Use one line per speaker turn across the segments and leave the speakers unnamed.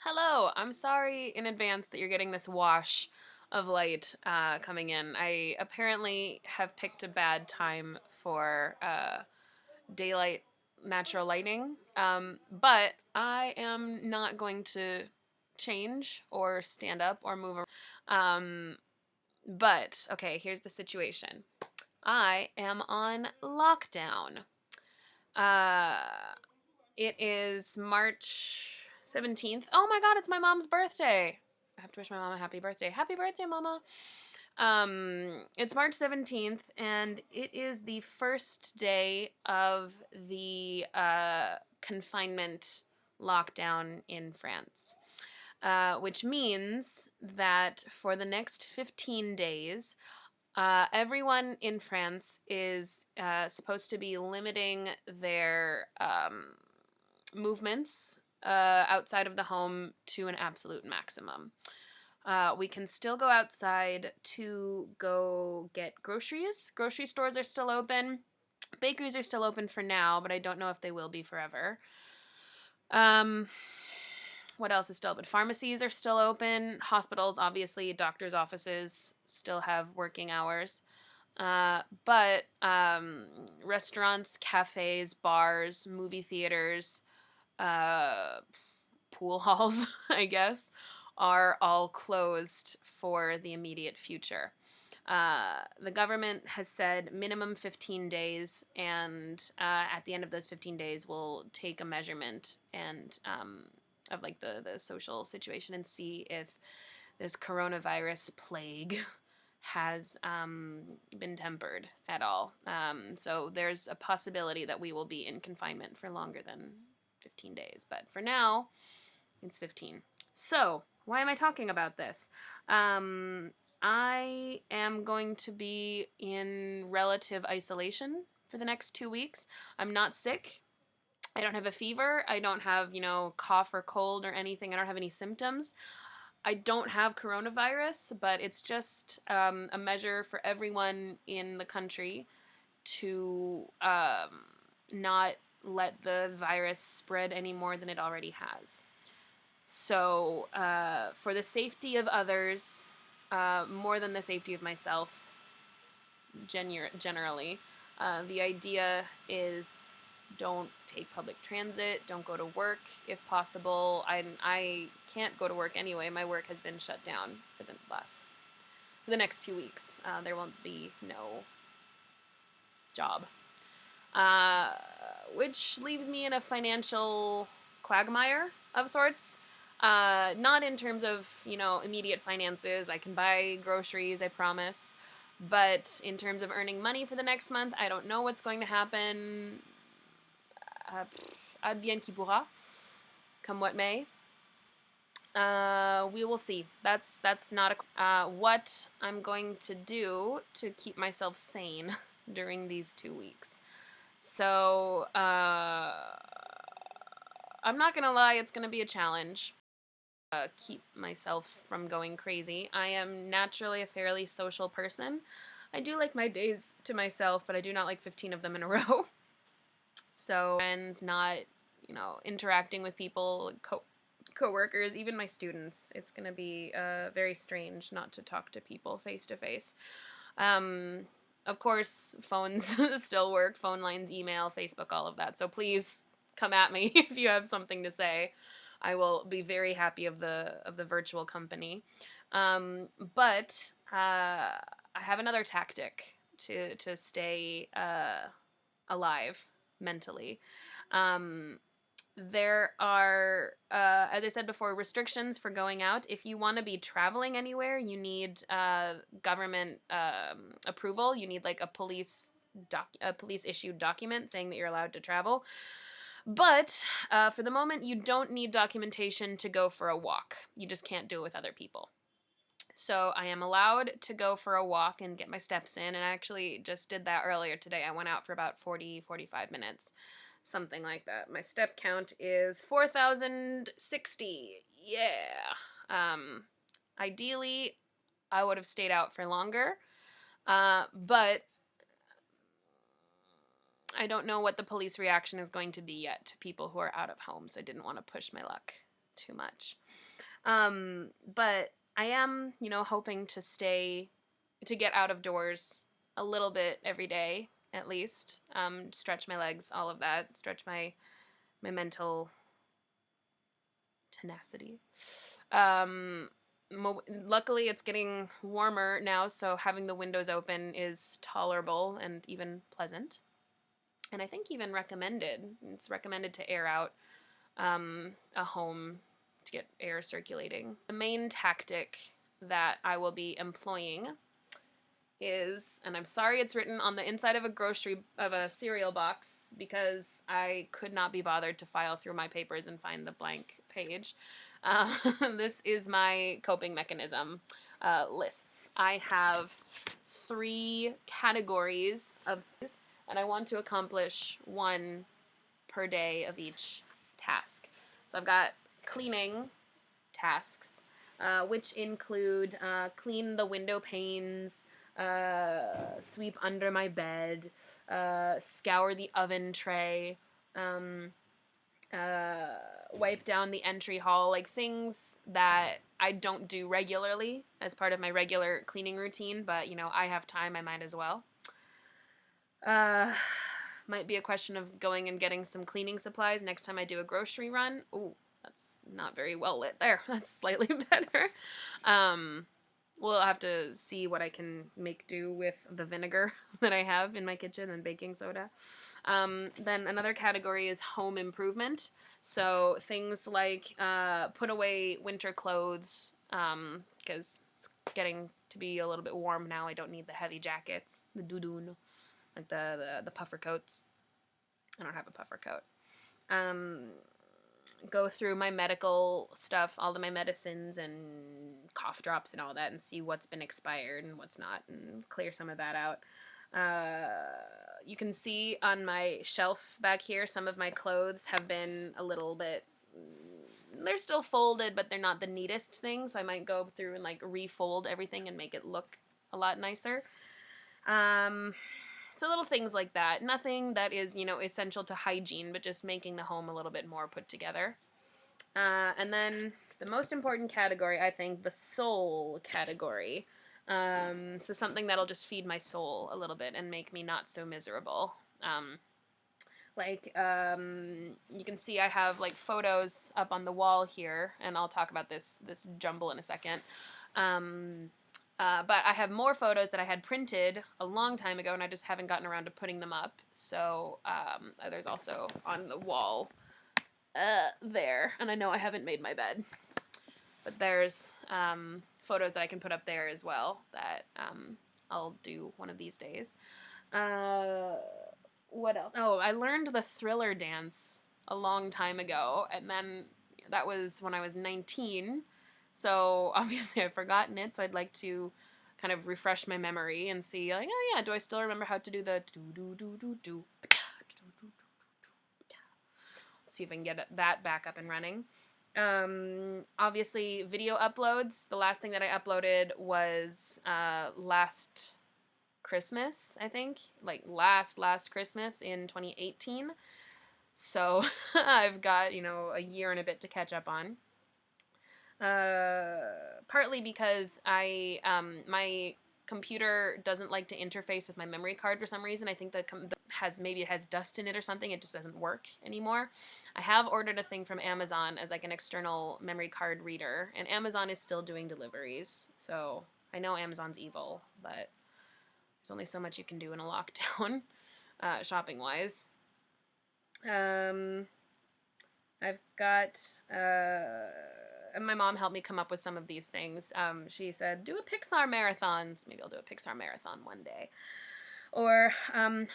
Hello, I'm sorry in advance that you're getting this wash of light coming in. I apparently have picked a bad time for daylight natural lighting, but I am not going to change or stand up or move around. But, okay, here's the situation. I am on lockdown. Uh, it is March 17th. Oh my god, it's my mom's birthday. I have to wish my mom a happy birthday. Happy birthday, mama. It's March 17th, and it is the first day of the confinement lockdown in France. Which means that for the next 15 days, everyone in France is supposed to be limiting their movements outside of the home to an absolute maximum. We can still go outside to go get groceries. Grocery stores are still open. Bakeries are still open for now, but I don't know if they will be forever. What else is still open? Pharmacies are still open. Hospitals, obviously, doctors' offices still have working hours. But restaurants, cafes, bars, movie theaters, pool halls, I guess, are all closed for the immediate future. The government has said minimum 15 days, and at the end of those 15 days, we'll take a measurement and of like the social situation and see if this coronavirus plague has been tempered at all. So there's a possibility that we will be in confinement for longer than 15 days. But for now, it's 15. So, why am I talking about this? I am going to be in relative isolation for the next 2 weeks. I'm not sick. I don't have a fever. I don't have, cough or cold or anything. I don't have any symptoms. I don't have coronavirus, but it's just a measure for everyone in the country to not let the virus spread any more than it already has. So, for the safety of others, more than the safety of myself, generally, the idea is don't take public transit, don't go to work if possible. I can't go to work anyway. My work has been shut down for the next 2 weeks. There won't be no job, which leaves me in a financial quagmire of sorts. Not in terms of, immediate finances. I can buy groceries, I promise. But in terms of earning money for the next month, I don't know what's going to happen. Advienne qui pourra, come what may. We will see. That's not what I'm going to do to keep myself sane during these 2 weeks. So, I'm not gonna lie, it's gonna be a challenge. Keep myself from going crazy. I am naturally a fairly social person. I do like my days to myself, but I do not like 15 of them in a row. So, friends, not, interacting with people, co-workers, even my students. It's going to be very strange not to talk to people face to face. Of course, phones still work, phone lines, email, Facebook, all of that. So please come at me if you have something to say. I will be very happy of the virtual company. But I have another tactic to stay alive mentally. There are, as I said before, restrictions for going out. If you want to be traveling anywhere, you need government approval. You need like a police issued document saying that you're allowed to travel. But for the moment, you don't need documentation to go for a walk. You just can't do it with other people. So I am allowed to go for a walk and get my steps in, and I actually just did that earlier today. I went out for about 45 minutes, something like that. My step count is 4,060. Yeah. Ideally, I would have stayed out for longer, but I don't know what the police reaction is going to be yet to people who are out of home, so I didn't want to push my luck too much. But I am, hoping to get out of doors a little bit every day, at least. Stretch my legs, all of that. Stretch my mental tenacity. Luckily, it's getting warmer now, so having the windows open is tolerable and even pleasant. And I think even recommended. It's recommended to air out a home to get air circulating. The main tactic that I will be employing is, and I'm sorry it's written on the inside of a cereal box because I could not be bothered to file through my papers and find the blank page. This is my coping mechanism lists. I have 3 categories of these, and I want to accomplish 1 per day of each task. So I've got cleaning tasks, which include clean the window panes, sweep under my bed, scour the oven tray, wipe down the entry hall, like things that I don't do regularly as part of my regular cleaning routine, but I have time, I might as well. Might be a question of going and getting some cleaning supplies next time I do a grocery run. Ooh, that's not very well lit there. That's slightly better. We'll have to see what I can make do with the vinegar that I have in my kitchen and baking soda. Then another category is home improvement. So things like put away winter clothes, because it's getting to be a little bit warm now. I don't need the heavy jackets, the doudoune, like the puffer coats. I don't have a puffer coat. Go through my medical stuff, all of my medicines and cough drops and all that, and see what's been expired and what's not, and clear some of that out. You can see on my shelf back here, some of my clothes have been a little bit, they're still folded, but they're not the neatest thing, so I might go through and refold everything and make it look a lot nicer. So little things like that. Nothing that is, essential to hygiene, but just making the home a little bit more put together. And then the most important category, I think, the soul category. So something that'll just feed my soul a little bit and make me not so miserable. You can see I have photos up on the wall here, and I'll talk about this jumble in a second. But I have more photos that I had printed a long time ago, and I just haven't gotten around to putting them up. So there's also on the wall there, and I know I haven't made my bed, but there's photos that I can put up there as well that I'll do one of these days. What else? Oh, I learned the Thriller dance a long time ago, and then that was when I was 19. So obviously I've forgotten it, so I'd like to kind of refresh my memory and see, oh yeah, do I still remember how to do the do-do-do-do-do? See if I can get that back up and running. Obviously, video uploads. The last thing that I uploaded was last Christmas, I think. Last Christmas in 2018. So I've got, a year and a bit to catch up on. Partly because my computer doesn't like to interface with my memory card for some reason. I think that maybe it has dust in it or something. It just doesn't work anymore. I have ordered a thing from Amazon as an external memory card reader, and Amazon is still doing deliveries. So I know Amazon's evil, but there's only so much you can do in a lockdown, shopping wise. I've got and my mom helped me come up with some of these things. She said, do a Pixar marathon. Maybe I'll do a Pixar marathon one day. Or I'm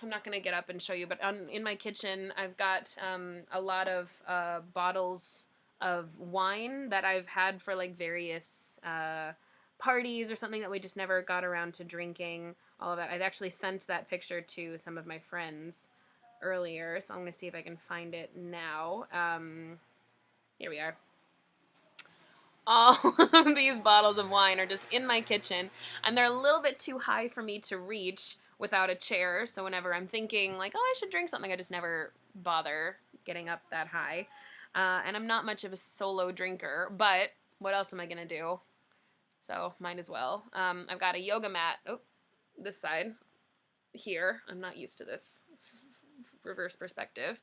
not going to get up and show you, but in my kitchen, I've got a lot of bottles of wine that I've had for various parties or something that we just never got around to drinking. All of that. I'd actually sent that picture to some of my friends earlier, so I'm going to see if I can find it now. Here we are. All of these bottles of wine are just in my kitchen, and they're a little bit too high for me to reach without a chair, so whenever I'm thinking, oh, I should drink something, I just never bother getting up that high. And I'm not much of a solo drinker, but what else am I going to do? So might as well. I've got a yoga mat. Oh, this side here. I'm not used to this reverse perspective.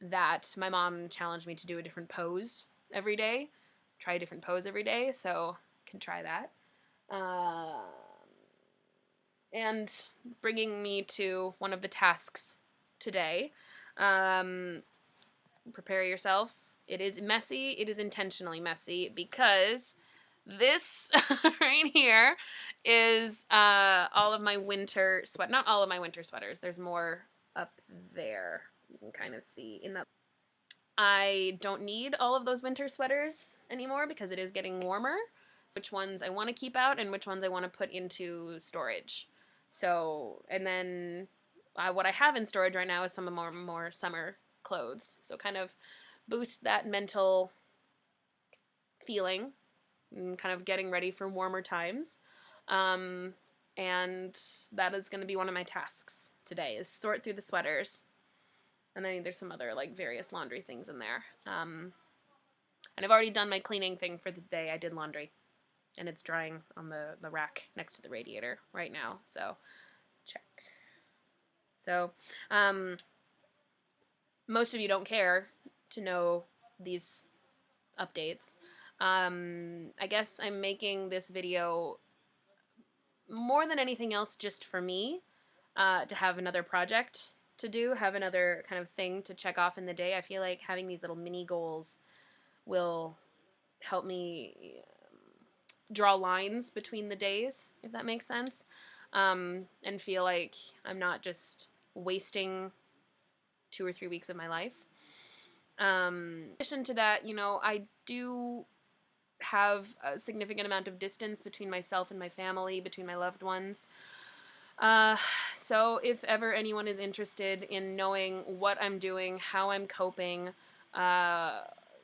That my mom challenged me to do a different pose every day. Try a different pose every day, so I can try that. And bringing me to one of the tasks today. Prepare yourself. It is messy. It is intentionally messy because this right here is all of my winter sweat. Not all of my winter sweaters. There's more up there. You can kind of see in the. I don't need all of those winter sweaters anymore because it is getting warmer. Which ones I want to keep out and which ones I want to put into storage. So, and then what I have in storage right now is some more summer clothes. So kind of boost that mental feeling and kind of getting ready for warmer times. And that is going to be one of my tasks today is sort through the sweaters. And then there's some other like various laundry things in there. And I've already done my cleaning thing for the day. I did laundry. And it's drying on the rack next to the radiator right now. So, check. So, most of you don't care to know these updates. I guess I'm making this video more than anything else just for me, to have another project to do, have another kind of thing to check off in the day. I feel like having these little mini goals will help me draw lines between the days, if that makes sense, and feel like I'm not just wasting 2 or 3 weeks of my life. In addition to that, you know, I do have a significant amount of distance between myself and my family, between my loved ones. So if ever anyone is interested in knowing what I'm doing, how I'm coping,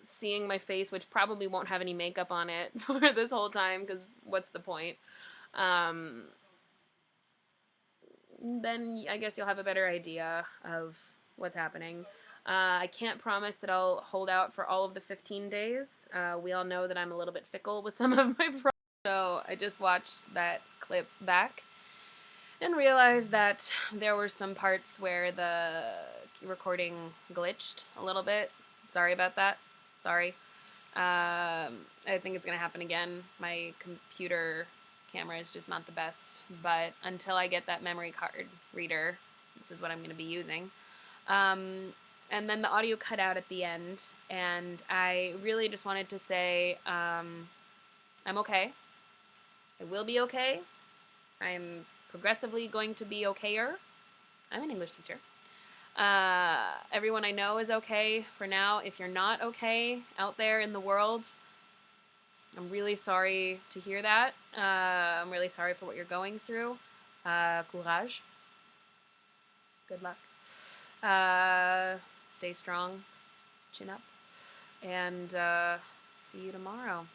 seeing my face, which probably won't have any makeup on it for this whole time, because what's the point? Then I guess you'll have a better idea of what's happening. I can't promise that I'll hold out for all of the 15 days. We all know that I'm a little bit fickle with some of my projects. So I just watched that clip back and realized that there were some parts where the recording glitched a little bit. Sorry about that. Sorry. I think it's going to happen again. My computer camera is just not the best, but until I get that memory card reader, this is what I'm going to be using. And then the audio cut out at the end, and I really just wanted to say, I'm okay. I will be okay. I'm progressively going to be okayer. I'm an English teacher. Everyone I know is okay for now. If you're not okay out there in the world, I'm really sorry to hear that. I'm really sorry for what you're going through. Courage. Good luck. Stay strong. Chin up. And see you tomorrow.